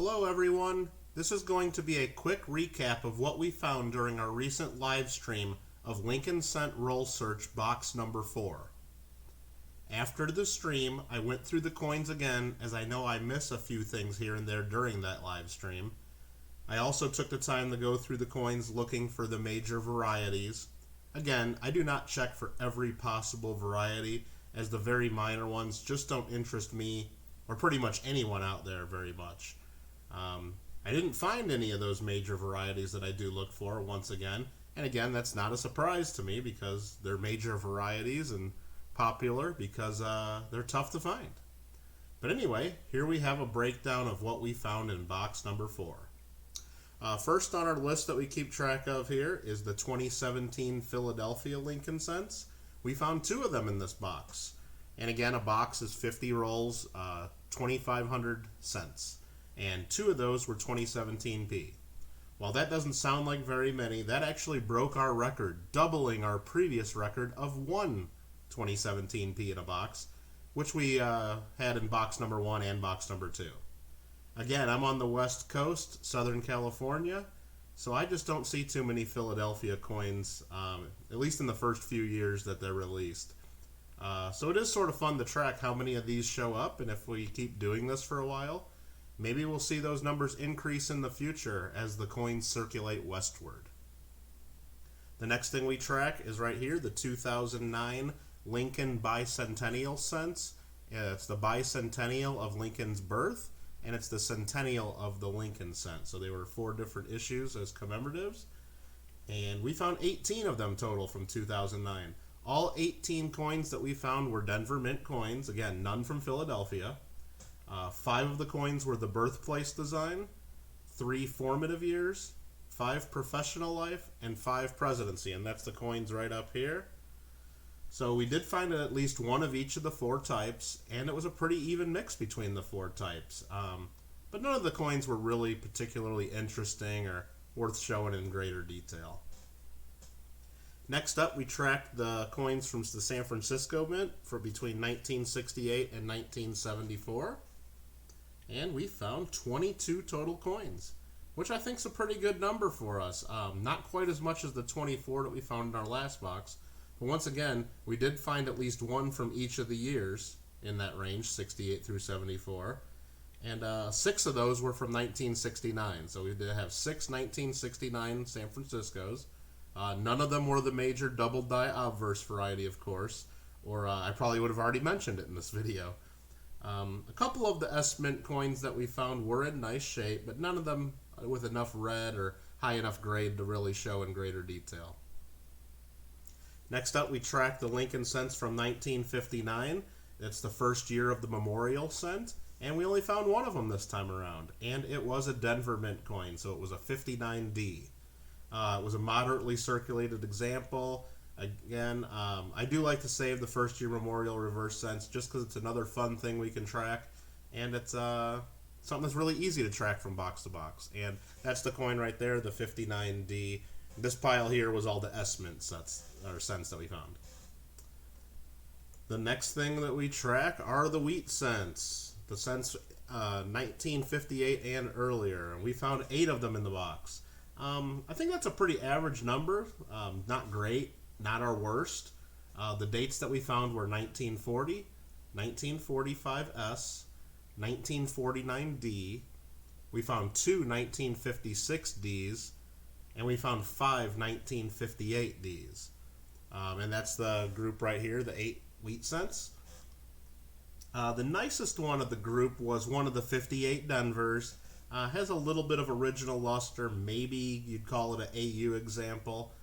Hello everyone, this is going to be a quick recap of what we found during our recent live stream of Lincoln Cent Roll Search box number 4. After the stream, I went through the coins again as I know I miss a few things here and there during that live stream. I also took the time to go through the coins looking for the major varieties. Again, I do not check for every possible variety as the very minor ones just don't interest me or pretty much anyone out there very much. I didn't find any of those major varieties that I do look for once again, and again that's not a surprise to me because they're major varieties and popular because they're tough to find. But anyway, here we have a breakdown of what we found in box number 4. First on our list that we keep track of here is the 2017 Philadelphia Lincoln Cents. We found 2 of them in this box. And again, a box is 50 rolls, 2,500 cents. And 2 of those were 2017p. While that doesn't sound like very many, that actually broke our record, doubling our previous record of 1 2017p in a box, which we had in box number 1 and box number 2. Again, I'm on the West Coast, Southern California, so I just don't see too many Philadelphia coins, at least in the first few years that they're released. So it is sort of fun to track how many of these show up, and if we keep doing this for a while, maybe we'll see those numbers increase in the future as the coins circulate westward. The next thing we track is right here, the 2009 Lincoln Bicentennial Cents. It's the bicentennial of Lincoln's birth, and it's the centennial of the Lincoln Cent. So they were 4 different issues as commemoratives, and we found 18 of them total from 2009. All 18 coins that we found were Denver Mint coins, again, none from Philadelphia. 5 of the coins were the birthplace design, 3 formative years, 5 professional life, and 5 presidency, and that's the coins right up here. So we did find at least one of each of the 4 types, and it was a pretty even mix between the 4 types. But none of the coins were really particularly interesting or worth showing in greater detail. Next up, we tracked the coins from the San Francisco Mint for between 1968 and 1974. And we found 22 total coins, which I think is a pretty good number for us. Not quite as much as the 24 that we found in our last box, but once again, we did find at least one from each of the years in that range, 68 through 74. And 6 of those were from 1969. So we did have 6 1969 San Franciscos. None of them were the major double die obverse variety, of course, or I probably would have already mentioned it in this video. A couple of the S Mint coins that we found were in nice shape, but none of them with enough red or high enough grade to really show in greater detail. Next up, we tracked the Lincoln Cents from 1959. It's the first year of the Memorial Cent, and we only found one of them this time around, and it was a Denver Mint coin, so it was a 59D. It was a moderately circulated example. Again, I do like to save the first year Memorial reverse cents just because it's another fun thing we can track, and it's something that's really easy to track from box to box. And that's the coin right there, the 59D. This pile here was all the S Mint cents that we found. The next thing that we track are the wheat cents, the cents 1958 and earlier, and we found 8 of them in the box. I think that's a pretty average number, not great, not our worst. The dates that we found were 1940, 1945S, 1949D, we found 2 1956Ds, and we found 5 1958Ds. And that's the group right here, the 8 wheat cents. The nicest one of the group was one of the 58 Denvers. Has a little bit of original luster, maybe you'd call it an AU example.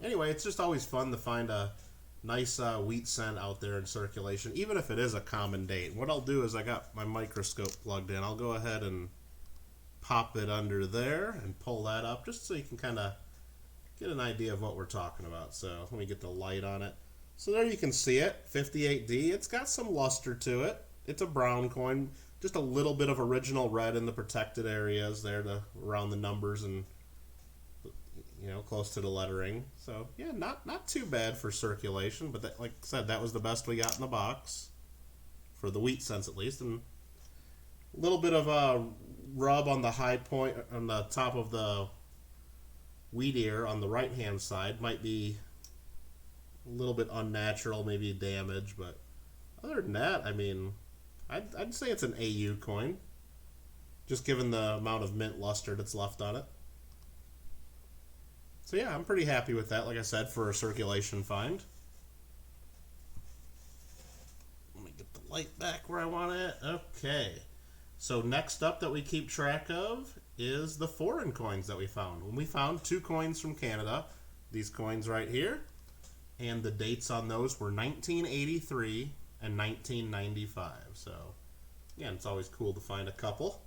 Anyway, it's just always fun to find a nice wheat cent out there in circulation, even if it is a common date. What I'll do is I got my microscope plugged in. I'll go ahead and pop it under there and pull that up just so you can kind of get an idea of what we're talking about. So let me get the light on it. So there you can see it, 58D. It's got some luster to it. It's a brown coin. Just a little bit of original red in the protected areas there around the numbers and close to the lettering. So yeah, not too bad for circulation, but like I said, that was the best we got in the box for the wheat cents at least. And a little bit of rub on the high point on the top of the wheat ear on the right hand side might be a little bit unnatural, maybe damaged, but other than that, I mean, I'd say it's an AU coin, just given the amount of mint luster that's left on it. So yeah, I'm pretty happy with that, like I said, for a circulation find. Let me get the light back where I want it. Okay. So next up that we keep track of is the foreign coins that we found. When we found 2 coins from Canada, these coins right here, and the dates on those were 1983 and 1995. So again, it's always cool to find a couple.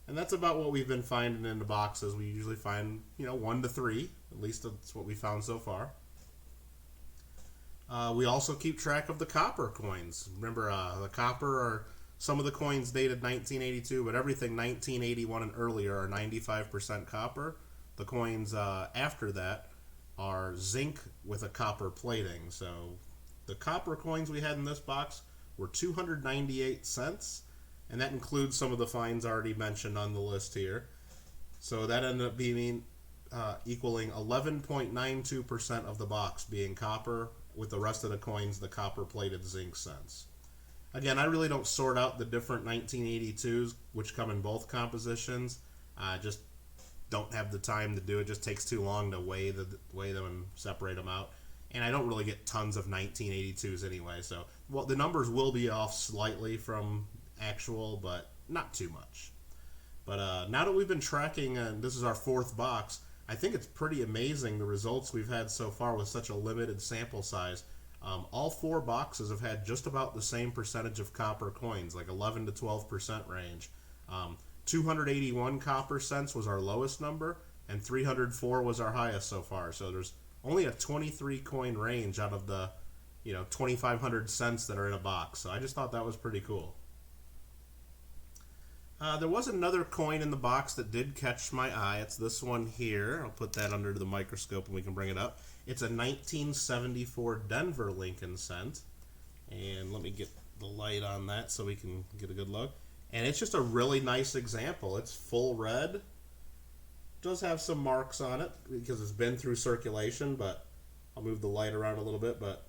And that's about what we've been finding in the boxes. We usually find, 1 to 3. At least that's what we found so far. We also keep track of the copper coins. Remember, the copper are some of the coins dated 1982, but everything 1981 and earlier are 95% copper. The coins after that are zinc with a copper plating. So the copper coins we had in this box were 298 cents. And that includes some of the finds already mentioned on the list here. So that ended up being equaling 11.92% of the box being copper, with the rest of the coins the copper-plated zinc cents. Again, I really don't sort out the different 1982s, which come in both compositions. I just don't have the time to do it. It just takes too long to weigh them and separate them out. And I don't really get tons of 1982s anyway. So, well, the numbers will be off slightly from actual, but not too much. But now that we've been tracking, and this is our 4th box, I think it's pretty amazing the results we've had so far with such a limited sample size. All 4 boxes have had just about the same percentage of copper coins, like 11 to 12% range. 281 copper cents was our lowest number, and 304 was our highest so far. So there's only a 23 coin range out of the 2,500 cents that are in a box. So I just thought that was pretty cool. There was another coin in the box that did catch my eye. It's this one here. I'll put that under the microscope and we can bring it up. It's a 1974 Denver Lincoln cent. And let me get the light on that so we can get a good look. And it's just a really nice example. It's full red. It does have some marks on it because it's been through circulation, but I'll move the light around a little bit. But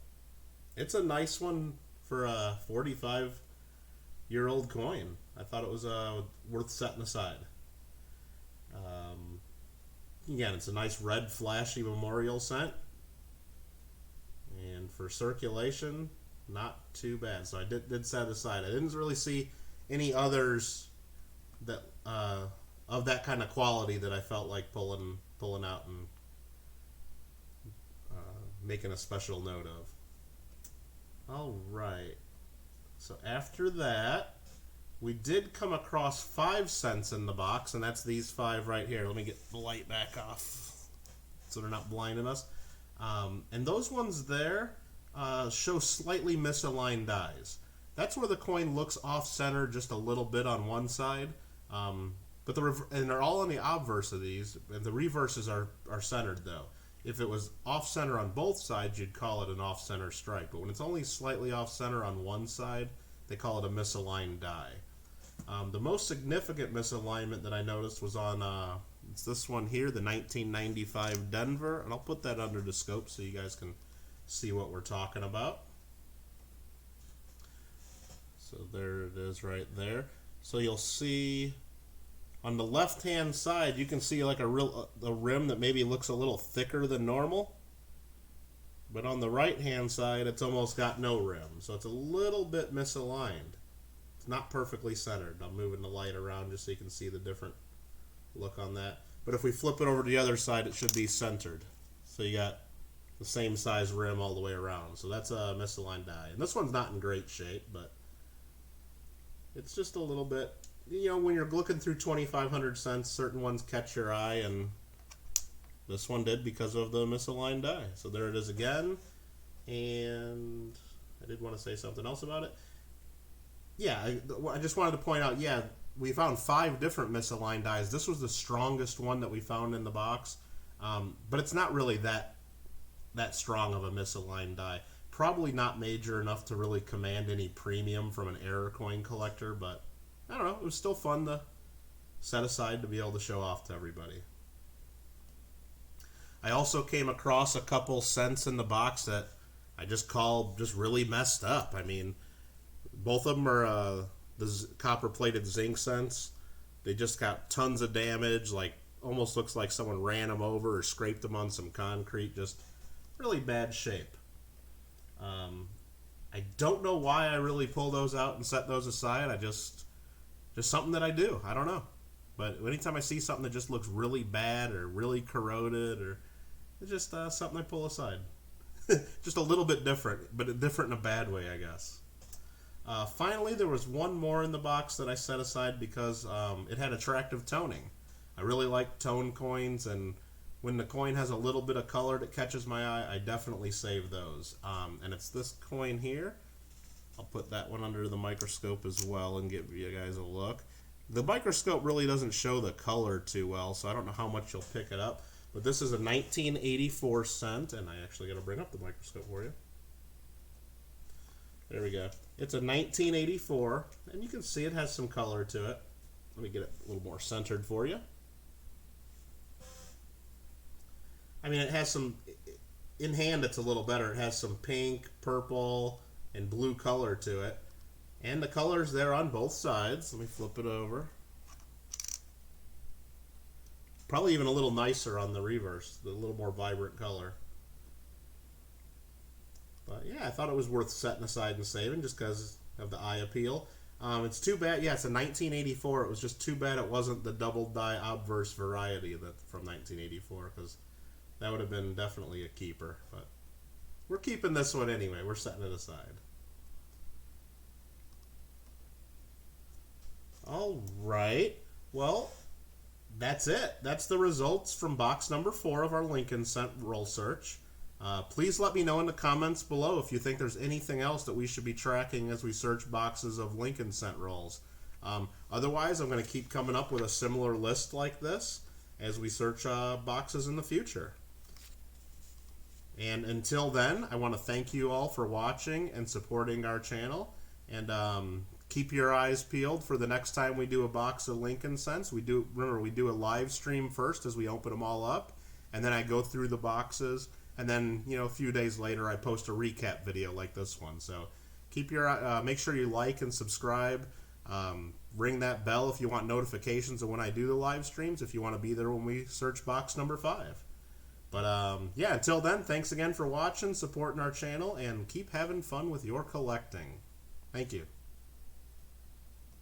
it's a nice one for a 45-year-old coin. I thought it was worth setting aside. Again, it's a nice red flashy memorial cent. And for circulation, not too bad. So I did set it aside. I didn't really see any others that of that kind of quality that I felt like pulling out and making a special note of. All right. So after that, we did come across 5 cents in the box, and that's these 5 right here. Let me get the light back off so they're not blinding us. And those ones there show slightly misaligned dies. That's where the coin looks off-center just a little bit on one side. But and they're all on the obverse of these, and the reverses are centered though. If it was off-center on both sides, you'd call it an off-center strike. But when it's only slightly off-center on one side, they call it a misaligned die. The most significant misalignment that I noticed was on it's this one here, the 1995 Denver, and I'll put that under the scope so you guys can see what we're talking about. So there it is right there. So you'll see on the left-hand side, you can see like a rim that maybe looks a little thicker than normal. But on the right-hand side, it's almost got no rim. So it's a little bit misaligned. It's not perfectly centered. I'm moving the light around just so you can see the different look on that. But if we flip it over to the other side, it should be centered. So you got the same size rim all the way around. So that's a misaligned die. And this one's not in great shape, but it's just a little bit, when you're looking through 2,500 cents, certain ones catch your eye, and this one did because of the misaligned die. So there it is again. And I did want to say something else about it. Yeah, I just wanted to point out, we found 5 different misaligned dies. This was the strongest one that we found in the box. But it's not really that strong of a misaligned die. Probably not major enough to really command any premium from an error coin collector, but I don't know, it was still fun to set aside to be able to show off to everybody. I also came across a couple scents in the box that I just call just really messed up. I mean, both of them are the copper-plated zinc scents. They just got tons of damage, like almost looks like someone ran them over or scraped them on some concrete. Just really bad shape. I don't know why I really pull those out and set those aside. Just something that I do. I don't know. But anytime I see something that just looks really bad or really corroded, or it's just something I pull aside. Just a little bit different, but different in a bad way, I guess. Finally, there was one more in the box that I set aside because it had attractive toning. I really like tone coins, and when the coin has a little bit of color that catches my eye, I definitely save those. And it's this coin here. I'll put that one under the microscope as well and give you guys a look. The microscope really doesn't show the color too well, so I don't know how much you'll pick it up. But this is a 1984 cent, and I actually got to bring up the microscope for you. There we go. It's a 1984, and you can see it has some color to it. Let me get it a little more centered for you. I mean, it has some, in hand it's a little better. It has some pink, purple, and blue color to it. And the color's there on both sides. Let me flip it over. Probably even a little nicer on the reverse, a little more vibrant color. But yeah, I thought it was worth setting aside and saving just because of the eye appeal. It's too bad, yeah, it's a 1984. It was just too bad it wasn't the double die obverse variety from 1984, because that would have been definitely a keeper. But we're keeping this one anyway. We're setting it aside. All right. Well, that's it. That's the results from box number 4 of our Lincoln Cent roll search. Please let me know in the comments below if you think there's anything else that we should be tracking as we search boxes of Lincoln Cent rolls. Otherwise, I'm going to keep coming up with a similar list like this as we search boxes in the future. And until then, I want to thank you all for watching and supporting our channel. And keep your eyes peeled for the next time we do a box of Lincoln Cents. Remember, we do a live stream first as we open them all up, and then I go through the boxes, and then a few days later I post a recap video like this one. So keep your make sure you like and subscribe. Ring that bell if you want notifications of when I do the live streams, if you want to be there when we search box number 5. But yeah, until then, thanks again for watching, supporting our channel, and keep having fun with your collecting. Thank you.